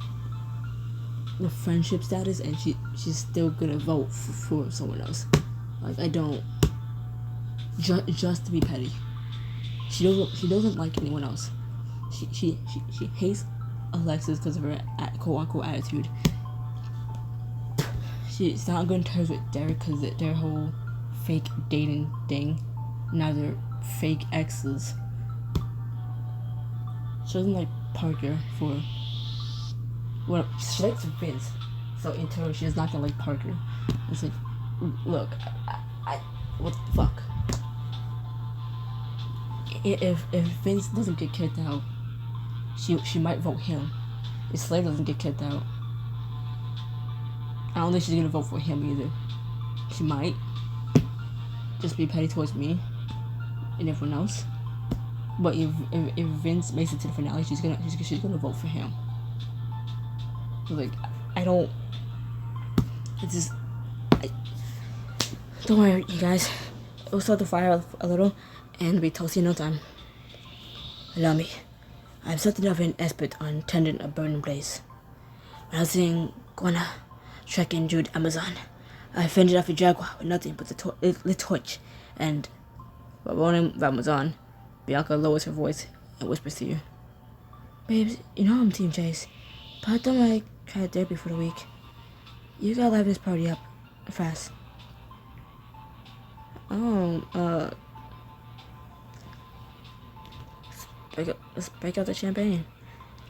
the friendship status and she's still gonna vote for someone else. Like, I don't. Just to be petty. She doesn't like anyone else. She hates Alexis because of her quote unquote attitude. She's not on good terms with Derek because of their whole fake dating thing. Now they're fake exes. She doesn't like Parker for. Well, she likes Vince, so in turn she's not gonna like Parker. It's like, look, I what the fuck? If Vince doesn't get kicked out, she might vote him. If Slayer doesn't get kicked out, I don't think she's gonna vote for him either. She might just be petty towards me and everyone else. But if Vince makes it to the finale, she's gonna vote for him. Like, I don't. It's just. Don't worry, you guys. We'll start the fire a little, and we toast in no time. Allow me. I'm something of an expert on tending a burning blaze. When I was in Guana, trekking through the Amazon, I fended off a jaguar with nothing but the torch, and while rolling the Amazon, Bianca lowers her voice and whispers to you. Babes, you know I'm Team Chase, but I don't like try therapy for the week. You gotta liven this party up fast. Let's break out the champagne.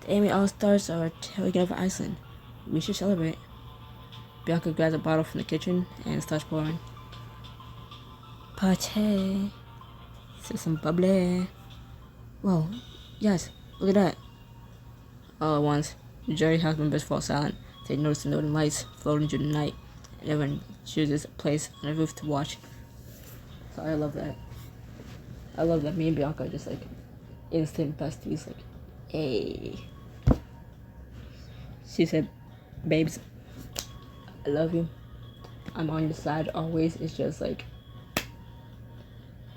The Amy All-Stars are taking over Iceland. We should celebrate. Bianca grabs a bottle from the kitchen and starts pouring. Party. Some bubbly. Whoa, yes, look at that. All at once, the jury house members fall silent. They notice the northern lights floating through the night, and everyone chooses a place on the roof to watch. So I love that. I love that me and Bianca are just like instant besties. Like, hey. She said, babes, I love you. I'm on your side always. It's just like,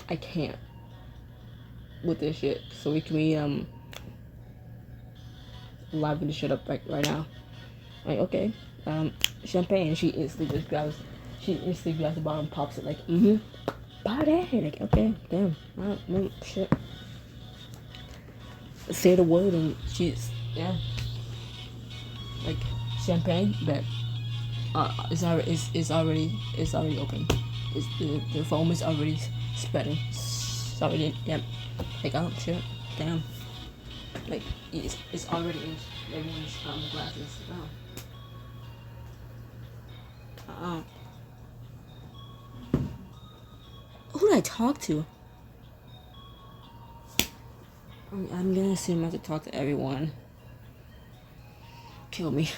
I can't with this shit. So we liven this shit up right now. Like, okay, champagne. She instantly grabs the bottle and pops it like, party. Like, okay, damn, shit. Say the word and she's, yeah. Like, champagne, but it's already open. The foam is already spreading. It's already, yeah. Like, oh shit, damn. Like, it's already in everyone's glasses. Oh. Who did I talk to? I'm gonna assume I have to talk to everyone. Kill me.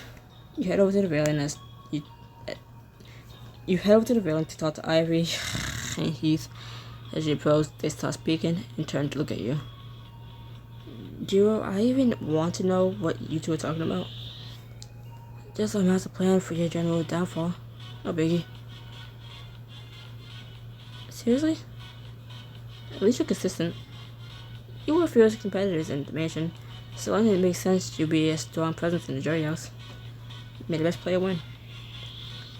You head over to the railing as you head over to the railing to talk to Ivory and Heath. As you approach, they start speaking and turn to look at you. Do I even want to know what you two are talking about? Just a master plan for your general downfall. No biggie. Seriously? At least you're consistent. You were fierce competitors in the mansion, so long as it makes sense to be a strong presence in the jury house. May the best player win.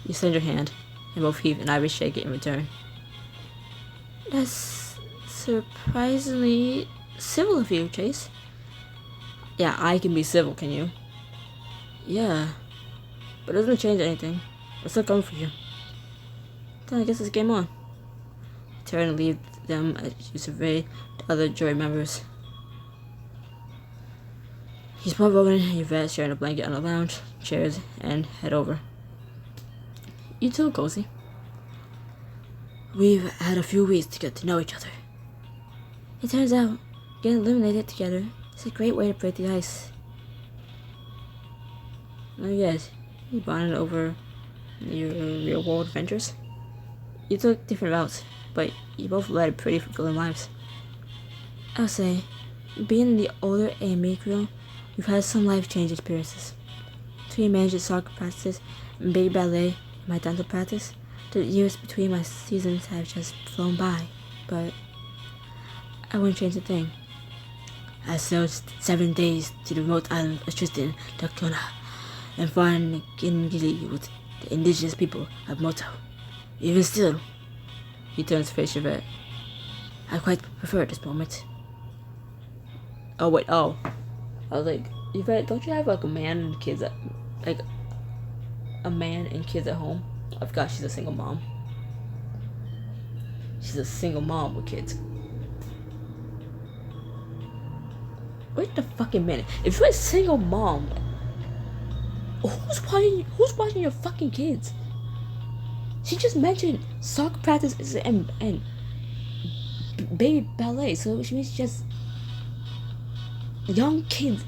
You send your hand, and both Heath and Ivory shake it in return. That's surprisingly civil of you, Chase. Yeah, I can be civil, can you? Yeah, but it doesn't change anything. We're still coming for you. Then I guess it's game on. You turn and leave them as you survey the other jury members. You spot Rowan and Yvette sharing a blanket on the lounge, chairs, and head over. You two are cozy. We've had a few weeks to get to know each other. It turns out, getting eliminated together is a great way to break the ice. Oh yes, you bonded over your real-world adventures. You took different routes, but you both led pretty fulfilling lives. I'll say, being the older AME crew, we've had some life-changing experiences. Between managing soccer practices and baby ballet and my dental practice, the years between my seasons have just flown by, but I wouldn't change a thing. I sailed 7 days to the remote island of Tristan, Tacona, and found Gingili with the indigenous people of Moto. Even still, he turns to face Yvette. I quite prefer this moment. Oh wait, I was like, Yvette, don't you have like a man and kids at home? I forgot she's a single mom. She's a single mom with kids. Wait a fucking minute. If you're a single mom, who's watching your fucking kids? She just mentioned soccer practice and baby ballet, so which means just young kids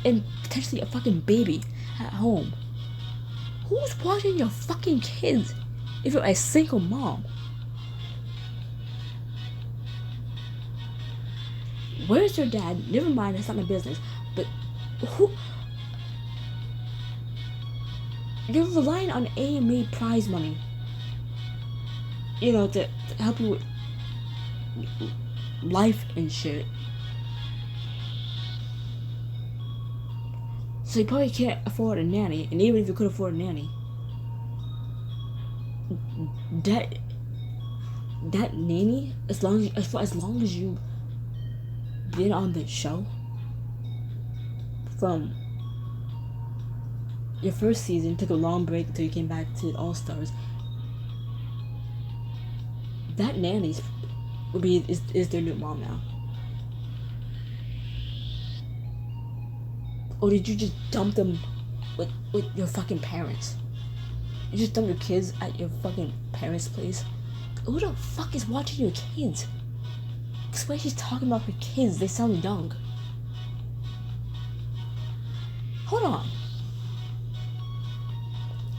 and potentially a fucking baby at home. Who's watching your fucking kids if you're a single mom? Where's your dad? Never mind, that's not my business. But who? You're relying on AMA prize money. You know, to help you with life and shit. So you probably can't afford a nanny, and even if you could afford a nanny, that nanny, as long as you been on the show from your first season, took a long break until you came back to All Stars. That nanny is their new mom now. Or did you just dump them with your fucking parents? You just dump your kids at your fucking parents' place? Who the fuck is watching your kids? This way she's talking about her kids, they sound young. Hold on.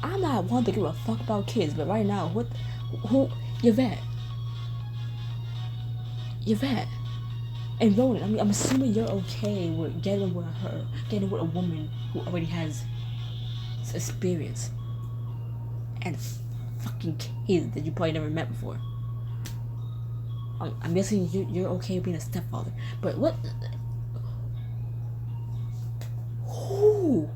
I'm not one to give a fuck about kids, but right now, who, Yvette? Yvette. And Ronan, I mean, I'm assuming you're okay with getting with a woman who already has experience and fucking kids that you probably never met before. I'm guessing you're okay with being a stepfather, but what? Who?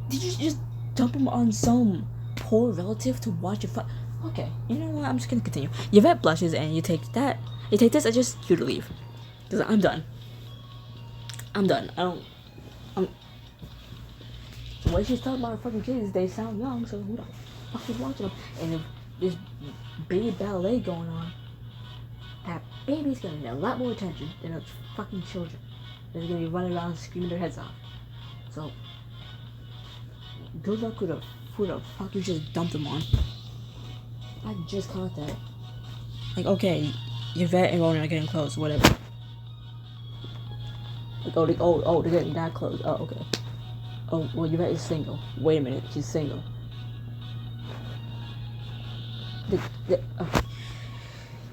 Did you just dump him on some poor relative to watch your Okay, you know what? I'm just gonna continue. Yvette blushes, and you take this. I just you to leave, cause I'm done. I'm done. I'm. The way she's talking about her fucking kids, they sound young, so who the fuck is watching them? And if there's baby ballet going on, that baby's gonna get a lot more attention than those fucking children. They're gonna be running around screaming their heads off. So, good luck with who the fuck you just dumped them on. I just caught that. Like, okay, Yvette and Ronan are getting close, whatever. Like, they're getting that close. Oh, okay. Oh, well, Yvette is single. Wait a minute, she's single.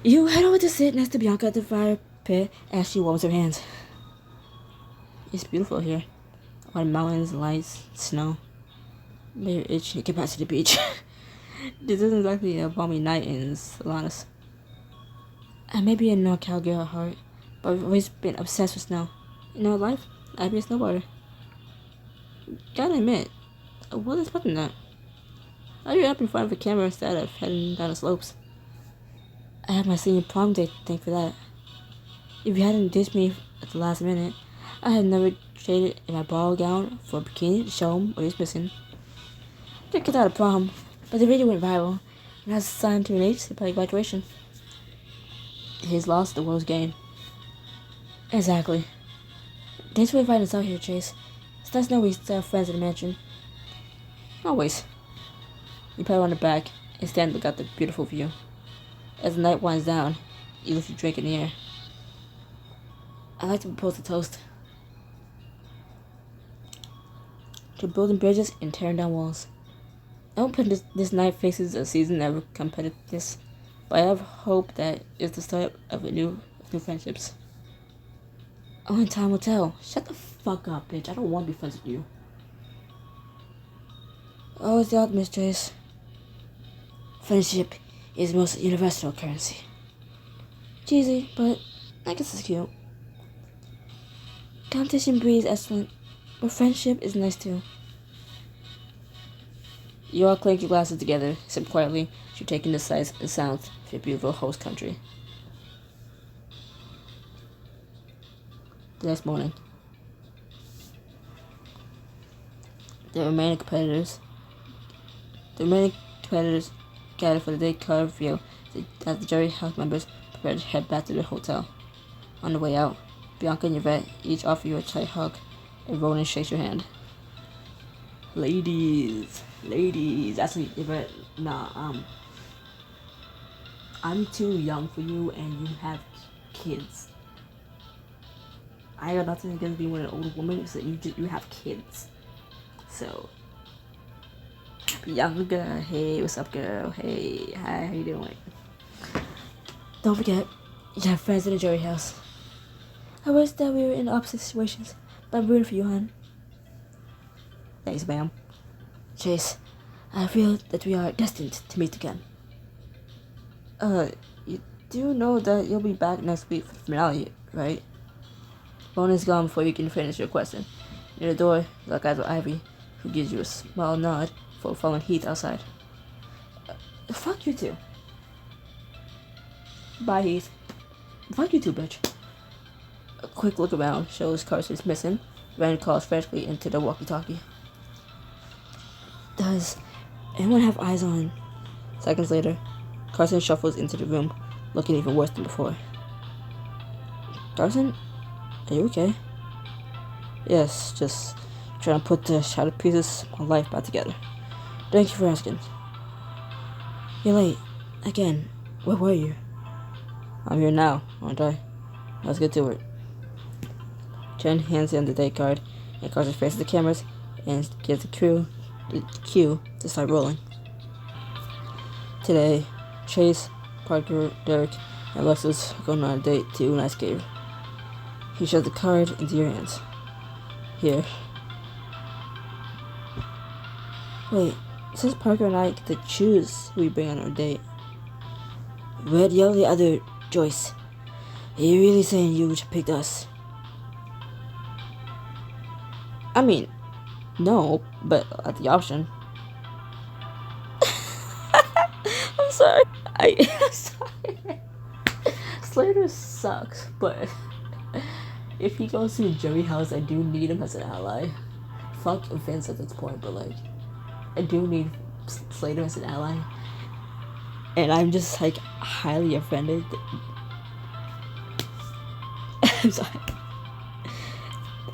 You head over to sit next to Bianca at the fire pit as she warms her hands. It's beautiful here. On mountains, lights, snow. Maybe itchy to get back to the beach. This isn't exactly a balmy night in Solanas. I may be a NorCal girl at heart, but I've always been obsessed with snow. In our life, I'd be a snowboarder. Gotta admit, I wasn't expecting that. I grew up in front of a camera instead of heading down the slopes. I had my senior prom date to thank for that. If you hadn't ditched me at the last minute, I had never traded in my ball gown for a bikini to show him what he was missing. I did get out of prom, but the video went viral, and I was assigned to an agency by graduation. His loss, the world's gain. Exactly. Thanks for inviting us out here, Chase. It's nice to know we still have friends in the mansion. Always. You pat her on the back and stand and look out the beautiful view. As the night winds down, you lift your drink in the air. I'd like to propose a toast. To building bridges and tearing down walls. I don't put this night faces a season of competitiveness, but I have hope that it's the start of new friendships. Only time will tell. Shut the fuck up, bitch. I don't want to be friends with you. Oh, it's the optimist, Chase. Friendship is the most universal currency. Cheesy, but I guess it's cute. Competition breeds excellent, but friendship is nice too. You all clink your glasses together, sip quietly, as you're taking the sights and sounds of your beautiful host country. The next morning, the remaining competitors gathered for the day card reveal as the jury house members prepared to head back to their hotel. On the way out, Bianca and Yvette each offer you a tight hug, and Ronan shakes your hand. Ladies, actually, Yvette, I'm too young for you, and you have kids. I got nothing against being with an older woman, so you have kids. So, Bianca, hey, what's up, girl? Hey, hi, how you doing? Don't forget, you have friends in the jury house. I wish that we were in opposite situations, but I'm rooting for you, hon. Thanks, ma'am. Chase, I feel that we are destined to meet again. You do know that you'll be back next week for the finale, right? Ronan's gone before you can finish your question. Near the door, the guy with Ivy, who gives you a small nod for following Heath outside. Fuck you two. Bye, Heath. Fuck you too, bitch. A quick look around shows Carson's missing. Rand calls frantically into the walkie-talkie. Does anyone have eyes on? Seconds later, Carson shuffles into the room, looking even worse than before. Carson? Are you okay? Yes, just trying to put the shattered pieces of my life back together. Thank you for asking. You're late. Again. Where were you? I'm here now, aren't I? Let's get to it. Chen hands him the date card, and Carson faces the cameras and gives the cue to start rolling. Today, Chase, Parker, Derek, and Alexis going on a date to Nice Cave. He shoves the card into your hands. Here. Wait, it says Parker and I get to choose who we bring on our date. Red, yell the other Joyce. Are you really saying you picked us? I mean, no, but at the option. I'm sorry. I'm sorry. Slater sucks, but if he goes to Joey's house, I do need him as an ally. Fuck Vince at this point, but like, I do need Slater as an ally. And I'm just like highly offended. I'm sorry.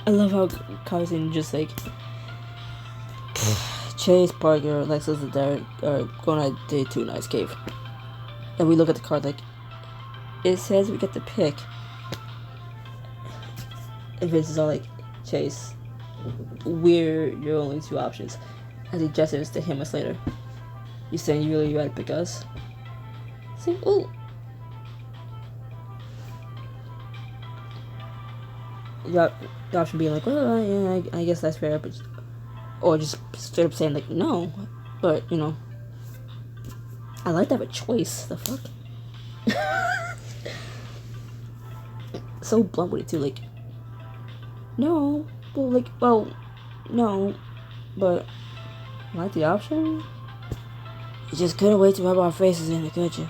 I love how Carson just like Chase, Parker, Alexis, and Derek are going on a date to Nice Cave. And we look at the card like, it says we get to pick. And Vince is all like, Chase, we're your only two options. As he gestures to him and Slater. You saying you really gotta pick us? See, ooh. The option being like, well, yeah, I guess that's fair, but or just straight up saying like, no, but you know, I like to have a choice. The fuck? So blunt with it too, like, no, well, like, well, no, but I like the option. You just couldn't wait to rub our faces in it, could you?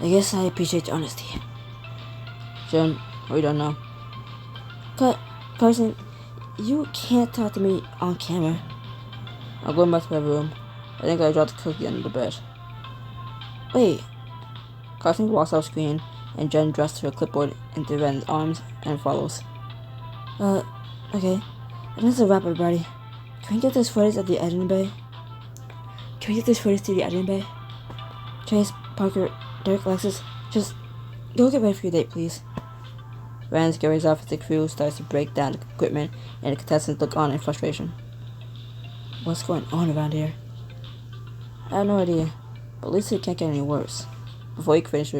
I guess I appreciate your honesty. Jen, we don't know. Carson, you can't talk to me on camera. I'll go back to my room. I think I dropped the cookie under the bed. Wait. Carson walks off screen, and Jen dresses her clipboard into Ren's arms and follows. Okay. And that's a wrap, everybody. Can we get this footage at the editing bay? Can we get this footage to the editing bay? Chase, Parker, Derek, Alexis, just go get ready for your date, please. Ren scurries off as the crew starts to break down the equipment, and the contestants look on in frustration. What's going on around here? I have no idea, but at least it can't get any worse. Before you can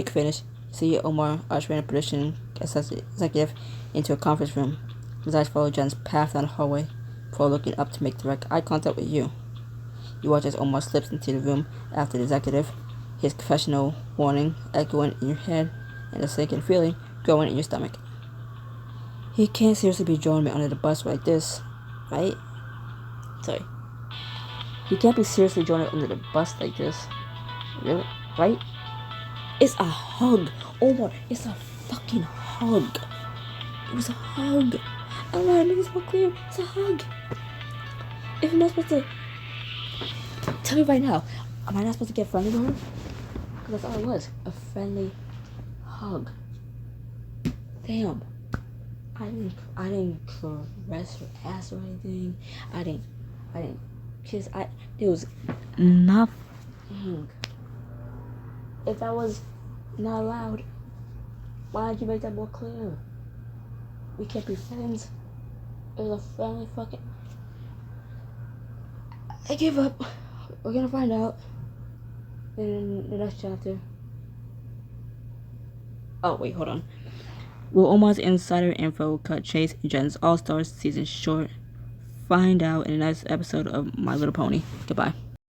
finish, see Omar ushering a production executive into a conference room. His eyes follow Jen's path down the hallway before looking up to make direct eye contact with you. You watch as Omar slips into the room after the executive, his professional warning echoing in your head and a sinking feeling growing in your stomach. He can't seriously be throwing me under the bus like this, right? Sorry. He can't be seriously throwing me under the bus like this. Really? Right? It's a hug. Omar, it's a fucking hug. It was a hug. I don't know how to make this more clear. It's a hug. If I'm not supposed to... Tell me right now. Am I not supposed to get friendly with her? Because that's all it was. A friendly hug. Damn. I didn't caress her ass or anything. I didn't kiss. There was nothing. If that was not allowed, why did you make that more clear? We can't be friends. It was a friendly fucking... I give up. We're gonna find out in the next chapter. Oh, wait, hold on. Will Omar's insider info cut Chase and Jen's All-Stars season short? Find out in the next episode of My Little Pony. Goodbye.